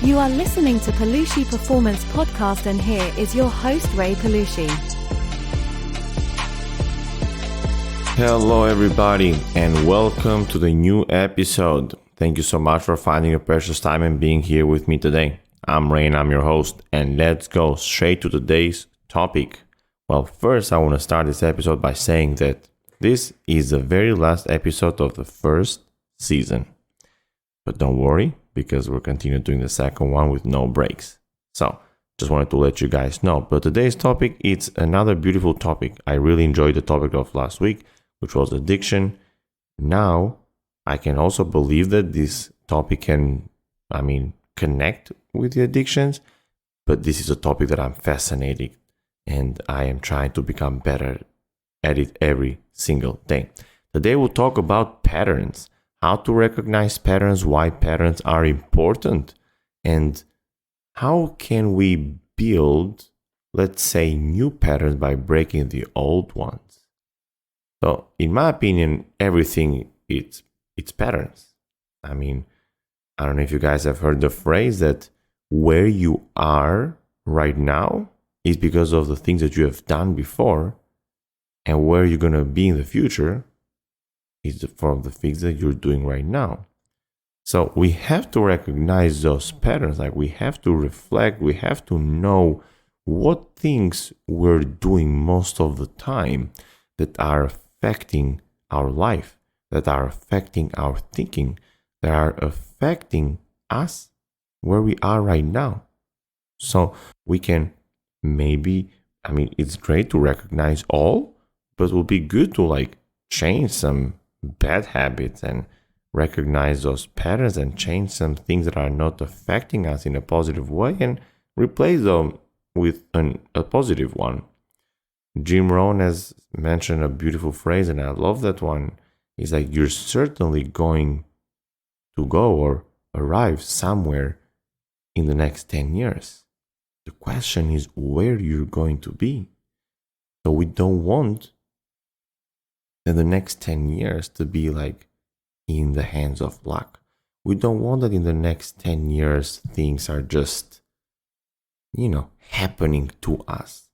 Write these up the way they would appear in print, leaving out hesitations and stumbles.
You are listening to Pelushi Performance Podcast, and here is your host, Ray Pelushi. Hello everybody, and welcome to the new episode. Thank you so much for finding your precious time and being here with me today. I'm Ray and I'm your host, and let's go straight to today's topic. Well, first I want to start this episode by saying that this is the very last episode of the first season. But don't worry, because we'll continue doing the second one with no breaks. So, just wanted to let you guys know. But today's topic, it's another beautiful topic. I really enjoyed the topic of last week, which was addiction. Now, I can also believe that this topic can, connect with the addictions. But this is a topic that I'm fascinated and I am trying to become better at it every single day. Today we'll talk about patterns, how to recognize patterns, why patterns are important, and how can we build, let's say, new patterns by breaking the old ones. So, in my opinion, everything it's patterns. I don't know if you guys have heard the phrase that where you are right now is because of the things that you have done before, and where you're going to be in the future is from the things that you're doing right now. So we have to recognize those patterns. Like, we have to reflect, we have to know what things we're doing most of the time that are affecting our life, that are affecting our thinking, that are affecting us where we are right now. So we can it's great to recognize all, but it will be good to change some bad habits and recognize those patterns and change some things that are not affecting us in a positive way and replace them with a positive one. Jim Rohn has mentioned a beautiful phrase, and I love that one. He's like, you're certainly going to go or arrive somewhere in the next 10 years. The question is where you're going to be. So we don't want the next 10 years to be in the hands of luck. We don't want that in the next 10 years things are just, happening to us.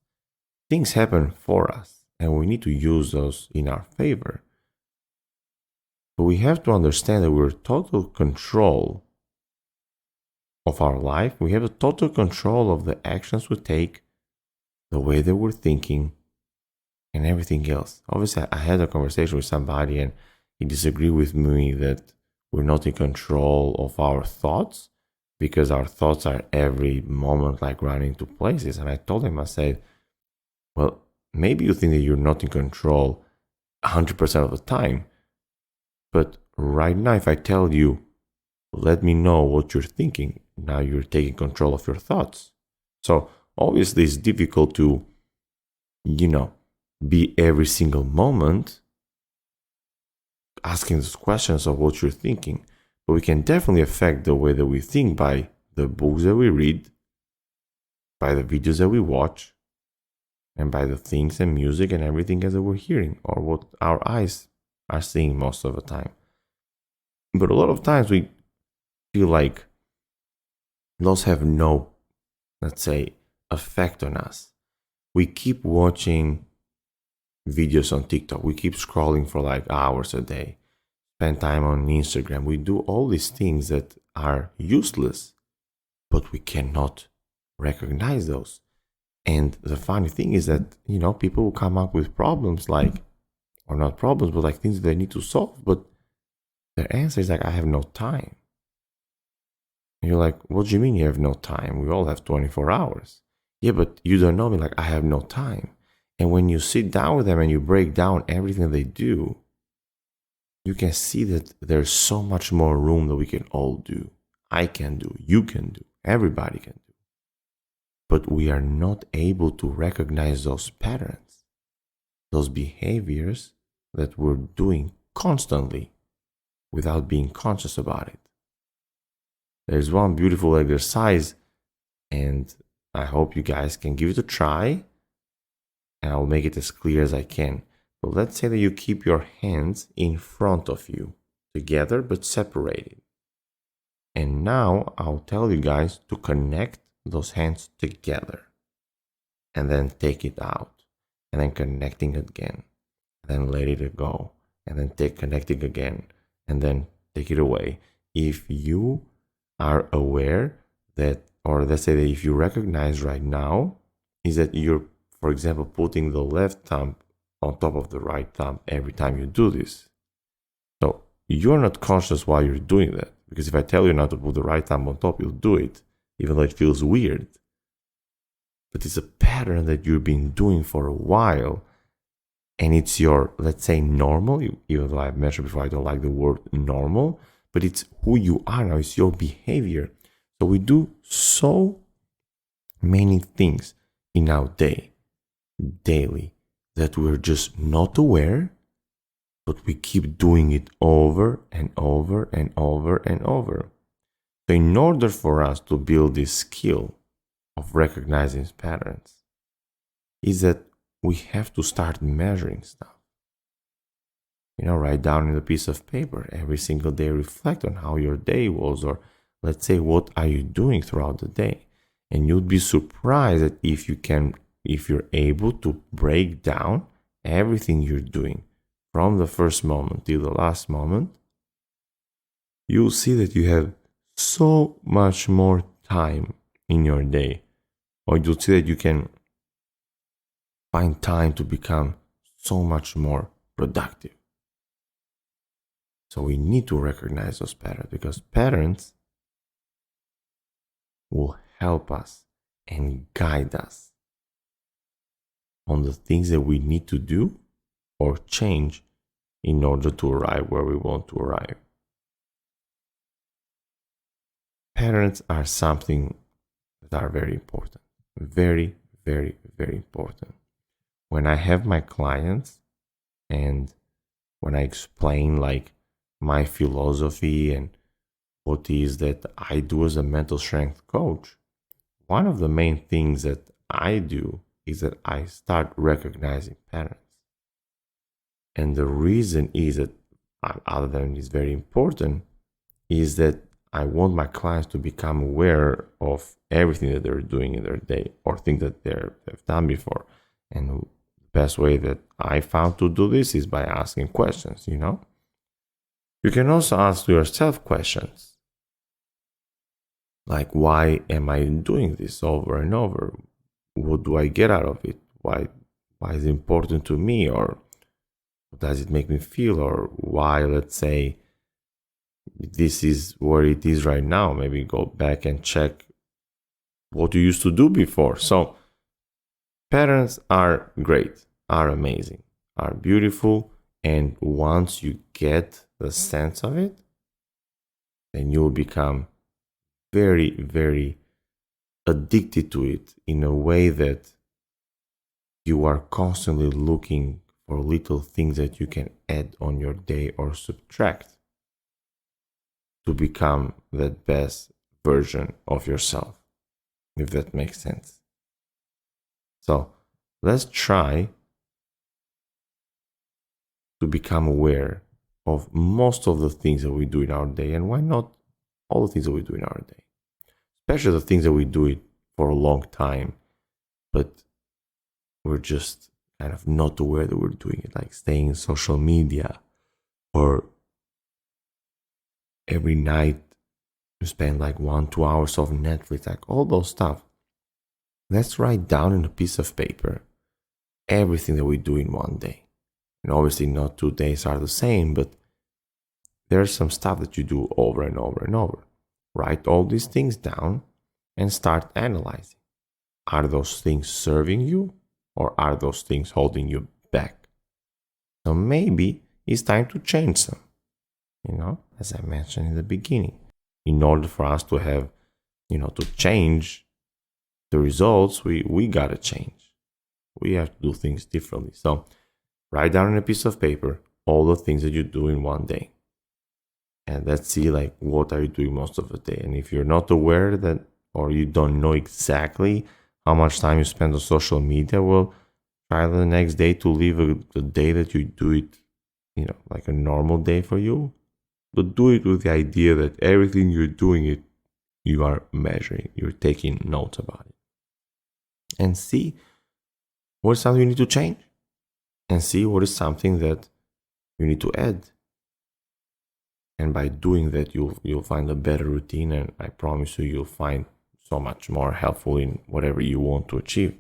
Things happen for us, and we need to use those in our favor. But we have to understand that we're total control of our life. We have a total control of the actions we take, the way that we're thinking, and everything else. Obviously, I had a conversation with somebody and he disagreed with me that we're not in control of our thoughts because our thoughts are every moment running to places. And I told him, I said, well, maybe you think that you're not in control 100% of the time. But right now, if I tell you, let me know what you're thinking, now you're taking control of your thoughts. So obviously it's difficult to, be every single moment asking those questions of what you're thinking. But we can definitely affect the way that we think by the books that we read, by the videos that we watch, and by the things and music and everything that we're hearing or what our eyes are seeing most of the time. But a lot of times we feel like those have no, let's say, effect on us. We keep watching videos on TikTok. We keep scrolling for hours a day. Spend time on Instagram. We do all these things that are useless, but we cannot recognize those. And the funny thing is that, people will come up with problems or not problems, but things that they need to solve. But their answer is I have no time. And you're like, what do you mean you have no time? We all have 24 hours. Yeah, but you don't know me. I have no time. And when you sit down with them and you break down everything they do, you can see that there's so much more room that we can all do. I can do, you can do, everybody can do. But we are not able to recognize those patterns, those behaviors that we're doing constantly without being conscious about it. There's one beautiful exercise, and I hope you guys can give it a try. And I'll make it as clear as I can. But let's say that you keep your hands in front of you, together but separated. And now I'll tell you guys to connect those hands together and then take it out and then connecting again and then let it go and then connecting again and then take it away. If you are aware that, or let's say that if you recognize right now, is that you're, for example, putting the left thumb on top of the right thumb every time you do this. So you're not conscious while you're doing that, because if I tell you not to put the right thumb on top, you'll do it, even though it feels weird. But it's a pattern that you've been doing for a while, and it's your, let's say, normal, even though I've mentioned before I don't like the word normal, but it's who you are now, it's your behavior. So we do so many things in our day, daily, that we're just not aware, but we keep doing it over and over and over and over. So in order for us to build this skill of recognizing patterns, is that we have to start measuring stuff. Write down in a piece of paper every single day, reflect on how your day was, or let's say, what are you doing throughout the day? And you'd be surprised that if you're able to break down everything you're doing from the first moment till the last moment, you'll see that you have so much more time in your day, or you'll see that you can find time to become so much more productive. So we need to recognize those patterns, because patterns will help us and guide us on the things that we need to do or change in order to arrive where we want to arrive. Patterns are something that are very important. Very, very, very important. When I have my clients and when I explain like my philosophy and what is that I do as a mental strength coach, one of the main things that I do is that I start recognizing patterns. And the reason is that, other than it's very important, is that I want my clients to become aware of everything that they're doing in their day or things that they've done before. And the best way that I found to do this is by asking questions, You can also ask yourself questions. Like, why am I doing this over and over? What do I get out of it? Why is it important to me? Or what does it make me feel? Or why, let's say, this is where it is right now. Maybe go back and check what you used to do before. So patterns are great, are amazing, are beautiful. And once you get the sense of it, then you'll become very, very addicted to it in a way that you are constantly looking for little things that you can add on your day or subtract to become that best version of yourself, if that makes sense. So let's try to become aware of most of the things that we do in our day, and why not all the things that we do in our day, especially the things that we do it for a long time, but we're just kind of not aware that we're doing it, like staying in social media, or every night you spend like 1-2 hours of Netflix, like all those stuff. Let's write down in a piece of paper everything that we do in one day. And obviously not 2 days are the same, but there's some stuff that you do over and over and over. Write all these things down and start analyzing. Are those things serving you, or are those things holding you back? So maybe it's time to change them, as I mentioned in the beginning. In order for us to have, to change the results, we gotta change. We have to do things differently. So write down on a piece of paper all the things that you do in one day. And let's see, like, what are you doing most of the day? And if you're not aware that, or you don't know exactly how much time you spend on social media, well, try the next day to live a day that you do it, like a normal day for you. but do it with the idea that everything you're doing, you are measuring, you're taking notes about it. And see what is something you need to change. And see what is something that you need to add. And by doing that, you'll find a better routine, and I promise you'll find so much more helpful in whatever you want to achieve.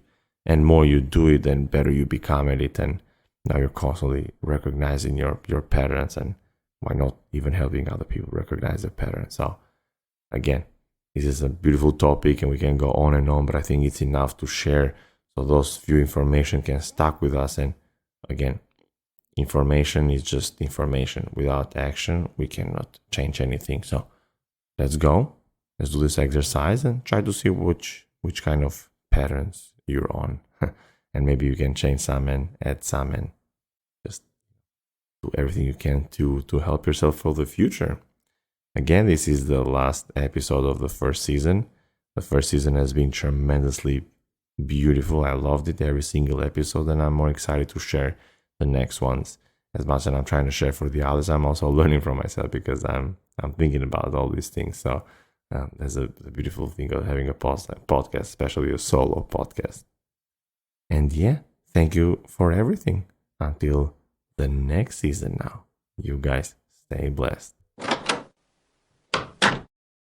And more you do it, then better you become at it. And now you're constantly recognizing your patterns, and why not even helping other people recognize their patterns. So again, this is a beautiful topic and we can go on and on, but I think it's enough to share so those few information can stuck with us. And again, information is just information. Without action, we cannot change anything. So let's go. Let's do this exercise and try to see which kind of patterns you're on. And maybe you can change some and add some and just do everything you can to help yourself for the future. Again, this is the last episode of the first season. The first season has been tremendously beautiful. I loved it, every single episode, and I'm more excited to share the next ones. As much as I'm trying to share for the others, I'm also learning from myself because I'm thinking about all these things. So that's a beautiful thing of having a podcast, especially a solo podcast. And yeah, thank you for everything. Until the next season now. You guys stay blessed.